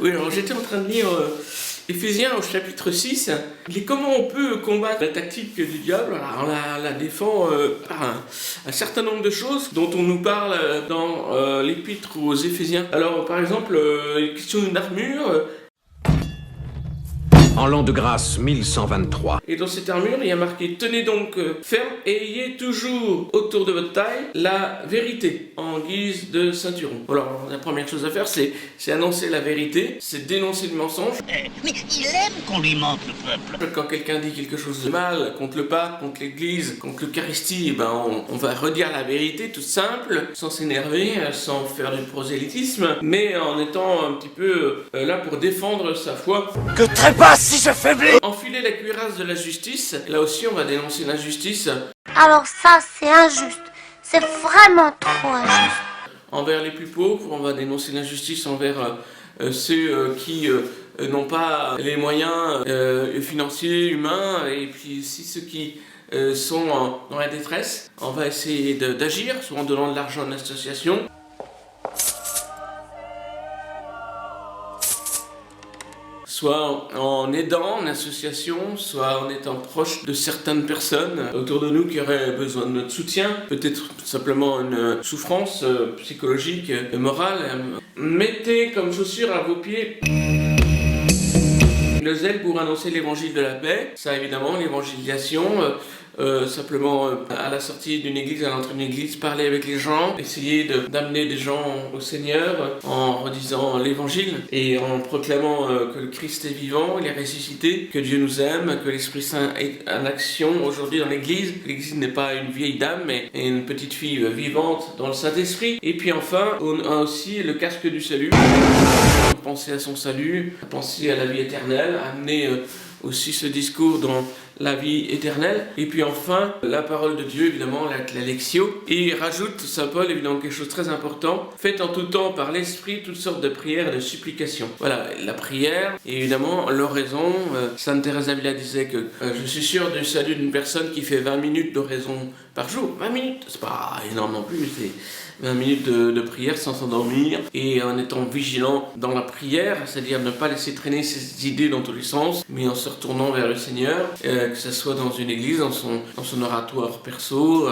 Oui, alors j'étais en train de lire Éphésiens au chapitre 6. Et comment on peut combattre la tactique du diable? Alors on la défend par un certain nombre de choses dont on nous parle dans l'épître aux Éphésiens. Alors par exemple, question d'une armure. En l'an de grâce 1123. Et dans cette armure, il y a marqué « Tenez donc ferme et ayez toujours autour de votre taille la vérité en guise de ceinturon. » Alors, la première chose à faire, c'est annoncer la vérité, c'est dénoncer le mensonge. Mais il aime qu'on lui mente, le peuple. Quand quelqu'un dit quelque chose de mal contre le pape, contre l'église, contre l'Eucharistie, ben on va redire la vérité toute simple, sans s'énerver, sans faire du prosélytisme, mais en étant un petit peu là pour défendre sa foi. Que trépasse si je faiblis! Enfiler la cuirasse de la justice, là aussi on va dénoncer l'injustice. Alors ça, c'est injuste. C'est vraiment trop injuste. Envers les plus pauvres, on va dénoncer l'injustice envers ceux qui n'ont pas les moyens financiers, humains, et puis aussi ceux qui sont dans la détresse. On va essayer d'agir, soit en donnant de l'argent à une association, soit en aidant une association, soit en étant proche de certaines personnes autour de nous qui auraient besoin de notre soutien, peut-être simplement une souffrance psychologique et morale. Mettez comme chaussure à vos pieds le zèle pour annoncer l'évangile de la paix. Ça évidemment, l'évangélisation, simplement à la sortie d'une église, à l'entrée d'une église, parler avec les gens, essayer d'amener des gens au Seigneur en redisant l'évangile et en proclamant que le Christ est vivant, il est ressuscité, que Dieu nous aime, que l'Esprit Saint est en action aujourd'hui dans l'église. L'église n'est pas une vieille dame, mais une petite fille vivante dans le Saint-Esprit. Et puis enfin, on a aussi le casque du salut. Penser à son salut, penser à la vie éternelle, amener aussi ce discours dans la vie éternelle. Et puis enfin, la parole de Dieu, évidemment, la lectio. Et il rajoute, Saint Paul, évidemment, quelque chose de très important. Faites en tout temps par l'Esprit toutes sortes de prières et de supplications. Voilà, la prière, et évidemment, l'oraison. Sainte Thérèse d'Avila disait que je suis sûr du salut d'une personne qui fait 20 minutes d'oraison par jour. 20 minutes, c'est pas énorme non plus, c'est 20 minutes de prière sans s'endormir et en étant vigilant dans la prière, c'est-à-dire ne pas laisser traîner ses idées dans tous les sens, mais en se retournant vers le Seigneur, que ce soit dans une église, dans son oratoire perso.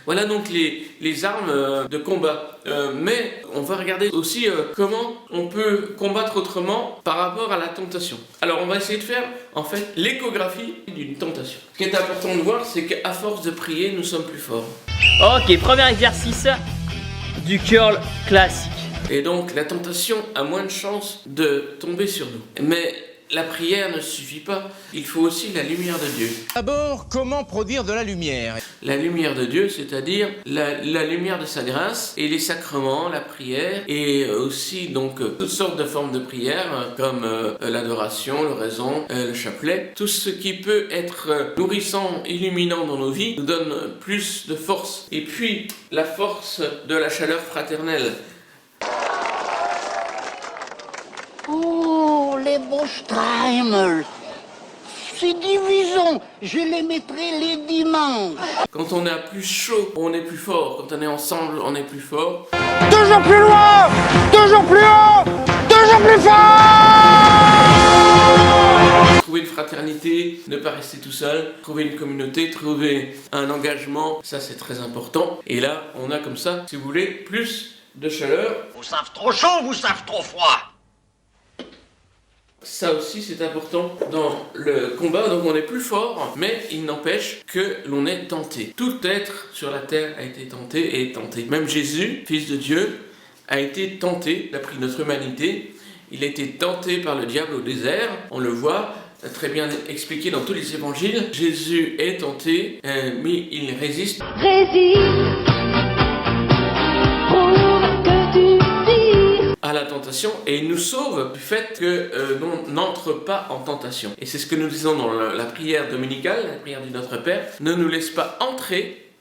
Voilà donc les armes de combat. Mais on va regarder aussi comment on peut combattre autrement par rapport à la tentation. Alors on va essayer de faire en fait l'échographie d'une tentation. Ce qui est important de voir, c'est qu'à force de prier, nous sommes plus forts. Ok, premier exercice du curl classique. Et donc la tentation a moins de chances de tomber sur nous. Mais la prière ne suffit pas, il faut aussi la lumière de Dieu. D'abord, comment produire de la lumière? La lumière de Dieu, c'est-à-dire la lumière de sa grâce et les sacrements, la prière et aussi donc toutes sortes de formes de prière comme l'adoration, l'oraison, le chapelet. Tout ce qui peut être nourrissant, illuminant dans nos vies nous donne plus de force. Et puis la force de la chaleur fraternelle. Oh, les beaux Streimel. Ces divisions, je les mettrai les dimanches. Quand on est plus chaud, on est plus fort. Quand on est ensemble, on est plus fort. Toujours plus loin, toujours plus haut, toujours plus fort. Trouver une fraternité, ne pas rester tout seul, trouver une communauté, trouver un engagement, ça c'est très important. Et là, on a comme ça, si vous voulez, plus de chaleur. Vous savez trop chaud, vous savez trop froid. Ça aussi c'est important dans le combat, donc on est plus fort, mais il n'empêche que l'on est tenté. Tout être sur la terre a été tenté et est tenté. Même Jésus, fils de Dieu, a été tenté, il a pris notre humanité, il a été tenté par le diable au désert, on le voit, très bien expliqué dans tous les évangiles. Jésus est tenté, mais il résiste. Résiste, prouve que tu tires. À la tentation et il nous sauve du fait que l'on n'entre pas en tentation. Et c'est ce que nous disons dans la prière dominicale, la prière du Notre Père, ne nous laisse pas entrer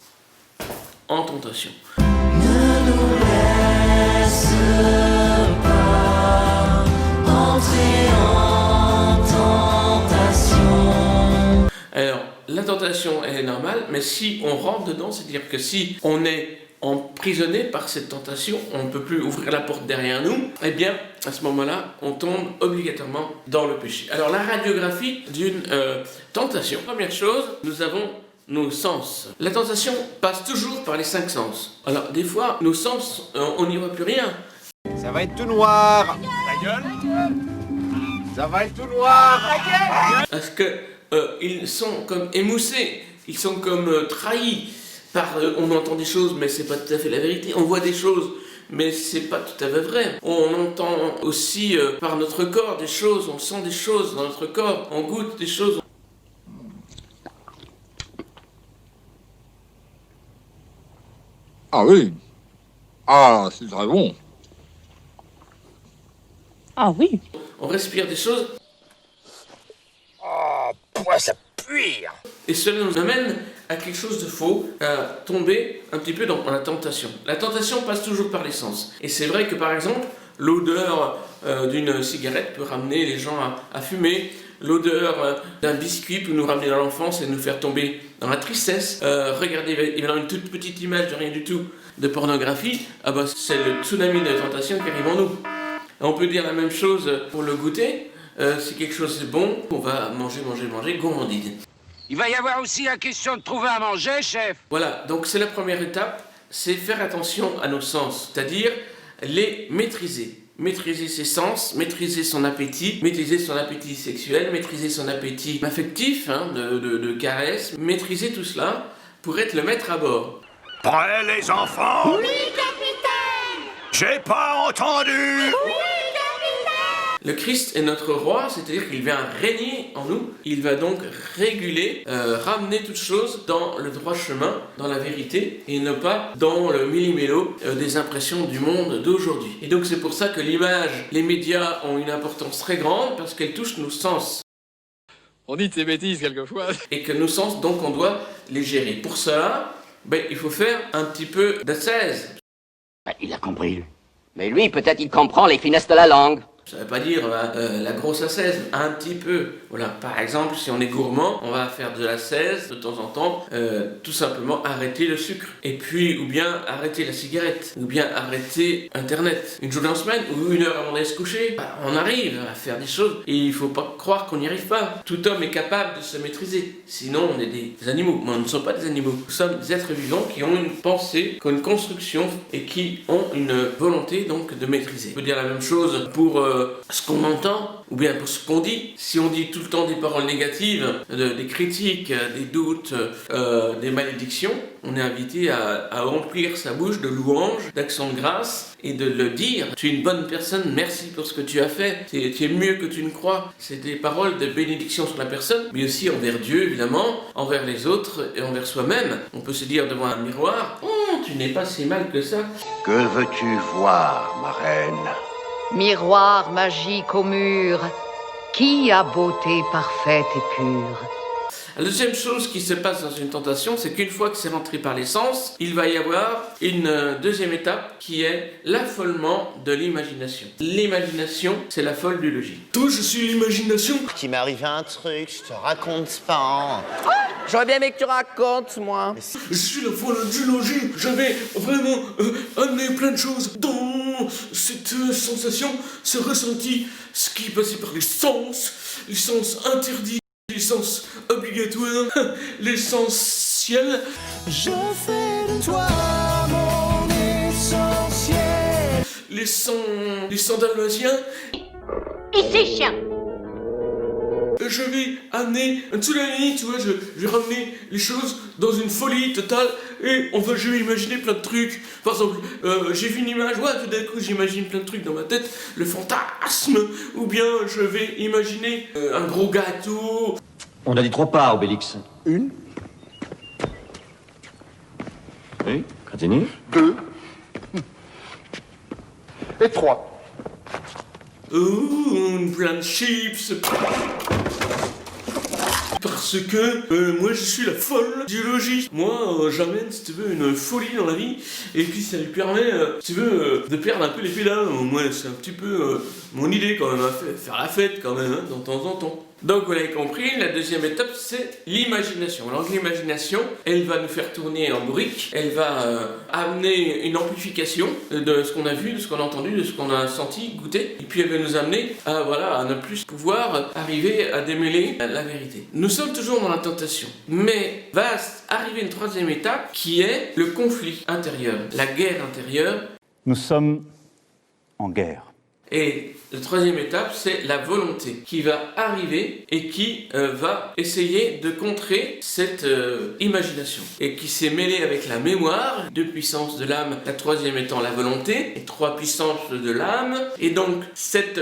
en tentation. Ne nous laisse pas entrer en tentation. Alors, la tentation elle est normale, mais si on rentre dedans, c'est-à-dire que si on est emprisonné par cette tentation, on ne peut plus ouvrir la porte derrière nous, eh bien, à ce moment-là, on tombe obligatoirement dans le péché. Alors, la radiographie d'une tentation. Première chose, nous avons nos sens. La tentation passe toujours par les 5 sens. Alors, des fois, nos sens, on n'y voit plus rien. Ça va être tout noir. Ta gueule. Ça va être tout noir. Ta gueule. Parce que ils sont comme émoussés, ils sont comme trahis. On entend des choses, mais c'est pas tout à fait la vérité. On voit des choses, mais c'est pas tout à fait vrai. On entend aussi par notre corps des choses, on sent des choses dans notre corps, on goûte des choses. Ah oui. Ah, c'est très bon. Ah oui. On respire des choses. Oh, pourquoi ça pue? Et cela nous amène à quelque chose de faux, à tomber un petit peu dans la tentation. La tentation passe toujours par les sens. Et c'est vrai que par exemple, l'odeur d'une cigarette peut ramener les gens à fumer. L'odeur d'un biscuit peut nous ramener dans l'enfance et nous faire tomber dans la tristesse. Regardez évidemment une toute petite image de rien du tout de pornographie. Ah bah c'est le tsunami de tentation qui arrive en nous. Et on peut dire la même chose pour le goûter. Si quelque chose est bon, on va manger, gourmandine. Il va y avoir aussi la question de trouver à manger, chef. Voilà, donc c'est la première étape, c'est faire attention à nos sens, c'est-à-dire les maîtriser. Maîtriser ses sens, maîtriser son appétit sexuel, maîtriser son appétit affectif, de caresse, maîtriser tout cela pour être le maître à bord. Prêts les enfants? Oui, capitaine! J'ai pas entendu! Oui! Le Christ est notre roi, c'est-à-dire qu'il vient régner en nous. Il va donc réguler, ramener toutes choses dans le droit chemin, dans la vérité, et ne pas dans le millimélo des impressions du monde d'aujourd'hui. Et donc c'est pour ça que l'image, les médias ont une importance très grande, parce qu'elles touchent nos sens. On dit de ces bêtises quelquefois. Et que nos sens, donc, on doit les gérer. Pour cela, il faut faire un petit peu d'ascèse. Il a compris. Mais lui, peut-être il comprend les finesses de la langue. Ça ne veut pas dire la grosse ascèse, un petit peu. Voilà, par exemple, si on est gourmand, on va faire de l'ascèse de temps en temps, tout simplement arrêter le sucre. Et puis, ou bien arrêter la cigarette, ou bien arrêter Internet. Une journée en semaine, ou une heure avant d'aller se coucher, on arrive à faire des choses, et il ne faut pas croire qu'on n'y arrive pas. Tout homme est capable de se maîtriser, sinon on est des animaux. Mais on ne sommes pas des animaux. Nous sommes des êtres vivants qui ont une pensée, qui ont une construction, et qui ont une volonté donc de maîtriser. On peut dire la même chose pour ce qu'on entend, ou bien pour ce qu'on dit. Si on dit tout le temps des paroles négatives, des critiques, des doutes, des malédictions, on est invité à remplir sa bouche de louanges, d'actions de grâce, et de le dire. Tu es une bonne personne, merci pour ce que tu as fait, tu es mieux que tu ne crois. C'est des paroles de bénédiction sur la personne, mais aussi envers Dieu, évidemment, envers les autres et envers soi-même. On peut se dire devant un miroir, « Oh, tu n'es pas si mal que ça. » Que veux-tu voir, ma reine? Miroir magique au mur, qui a beauté parfaite et pure? La deuxième chose qui se passe dans une tentation, c'est qu'une fois que c'est rentré par les sens, il va y avoir une deuxième étape qui est l'affolement de l'imagination. L'imagination, c'est la folle du logis. Toi, je suis l'imagination. Il m'est arrivé un truc, je te raconte pas. J'aurais bien aimé que tu racontes, moi. Je suis la folle du logis. J'avais vraiment amené plein de choses dans cette sensation, ce ressenti, ce qui passait par les sens interdits, les sens obligatoires, l'essentiel. Je fais de toi mon essentiel. Les sons dalmatiens. Et c'est chiant. Je vais amener un tsunami, tu vois, je vais ramener les choses dans une folie totale et je vais imaginer plein de trucs. Par exemple, j'ai vu une image, tout d'un coup j'imagine plein de trucs dans ma tête, le fantasme, ou bien je vais imaginer un gros gâteau. On a dit 3 parts, Obélix. 1. Oui, continue. 2. Et 3. Plein de chips. Parce que moi je suis la folle du logis. Moi j'amène si tu veux une folie dans la vie et puis ça lui permet si tu veux de perdre un peu les pédales. Moi c'est un petit peu mon idée quand même, faire la fête quand même de temps en temps. Donc vous l'avez compris, la deuxième étape c'est l'imagination. Alors l'imagination, elle va nous faire tourner en bourrique, elle va amener une amplification de ce qu'on a vu, de ce qu'on a entendu, de ce qu'on a senti, goûté, et puis elle va nous amener à, voilà, à ne plus pouvoir arriver à démêler la vérité. Nous sommes toujours dans la tentation, mais va arriver une troisième étape qui est le conflit intérieur, la guerre intérieure. Nous sommes en guerre. Et la troisième étape, c'est la volonté qui va arriver et qui va essayer de contrer cette imagination et qui s'est mêlée avec la mémoire, deux puissances de l'âme, la troisième étant la volonté, et trois puissances de l'âme. Et donc cette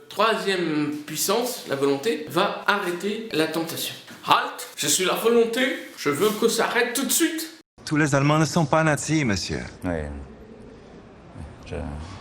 troisième puissance, la volonté, va arrêter la tentation. Halt, je suis la volonté, je veux que ça arrête tout de suite. Tous les Allemands ne sont pas nazis, monsieur. Oui.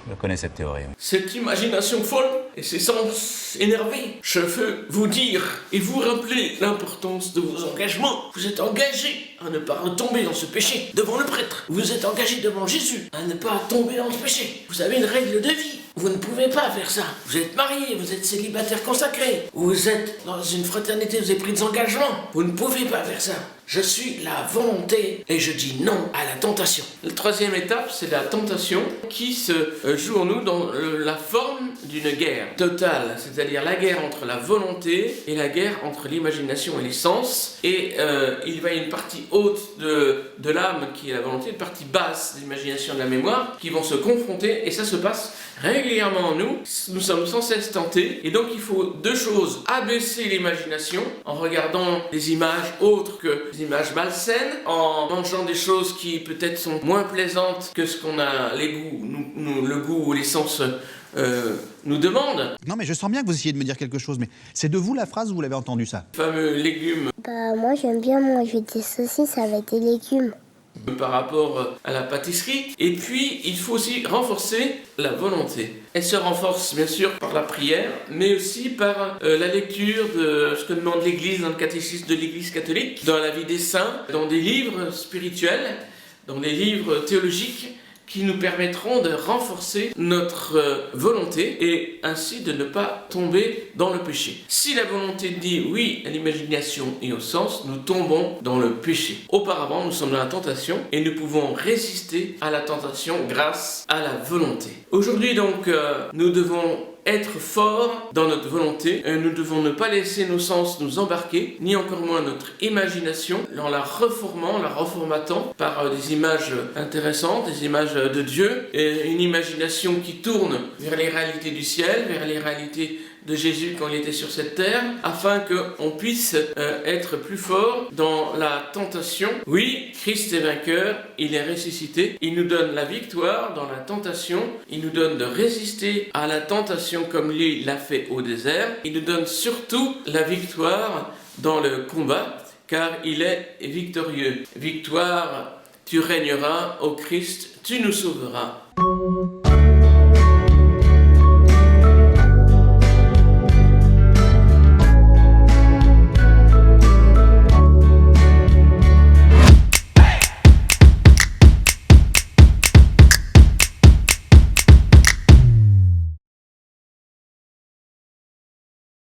Je connais cette théorie. Oui. Cette imagination folle et ces sens énervés, je veux vous dire et vous rappeler l'importance de vos engagements. Vous êtes engagés à ne pas retomber dans ce péché devant le prêtre. Vous êtes engagés devant Jésus à ne pas tomber dans ce péché. Vous avez une règle de vie. Vous ne pouvez pas faire ça. Vous êtes marié, vous êtes célibataire consacré. Vous êtes dans une fraternité, vous avez pris des engagements. Vous ne pouvez pas faire ça. Je suis la volonté et je dis non à la tentation. La troisième étape, c'est la tentation qui se joue en nous dans la forme d'une guerre totale, c'est-à-dire la guerre entre la volonté et la guerre entre l'imagination et les sens. Et il va y avoir une partie haute de l'âme qui est la volonté, une partie basse de l'imagination et de la mémoire qui vont se confronter et ça se passe régulièrement en nous. Nous sommes sans cesse tentés et donc il faut deux choses: abaisser l'imagination en regardant des images autres que des images malsaines, en mangeant des choses qui peut-être sont moins plaisantes que ce qu'on a les goûts, le goût ou les sens nous demandent. Non mais je sens bien que vous essayez de me dire quelque chose, mais c'est de vous la phrase ou vous l'avez entendu ça? Fameux légumes. Bah moi j'aime bien manger des saucisses avec des légumes. Par rapport à la pâtisserie. Et puis, il faut aussi renforcer la volonté. Elle se renforce bien sûr par la prière, mais aussi par la lecture de ce que demande l'Église dans le catéchisme de l'Église catholique, dans la vie des saints, dans des livres spirituels, dans des livres théologiques qui nous permettront de renforcer notre volonté et ainsi de ne pas tomber dans le péché. Si la volonté dit oui à l'imagination et au sens, nous tombons dans le péché. Auparavant, nous sommes dans la tentation et nous pouvons résister à la tentation grâce à la volonté. Aujourd'hui donc, nous devons être forts dans notre volonté. Nous devons ne pas laisser nos sens nous embarquer, ni encore moins notre imagination, en la reformant, la reformatant par des images intéressantes, des images de Dieu, et une imagination qui tourne vers les réalités du ciel, vers les réalités de Jésus quand il était sur cette terre, afin qu'on puisse être plus fort dans la tentation. Oui, Christ est vainqueur, il est ressuscité, il nous donne la victoire dans la tentation, il nous donne de résister à la tentation comme lui l'a fait au désert, il nous donne surtout la victoire dans le combat, car il est victorieux. Victoire, tu régneras, ô Christ, tu nous sauveras.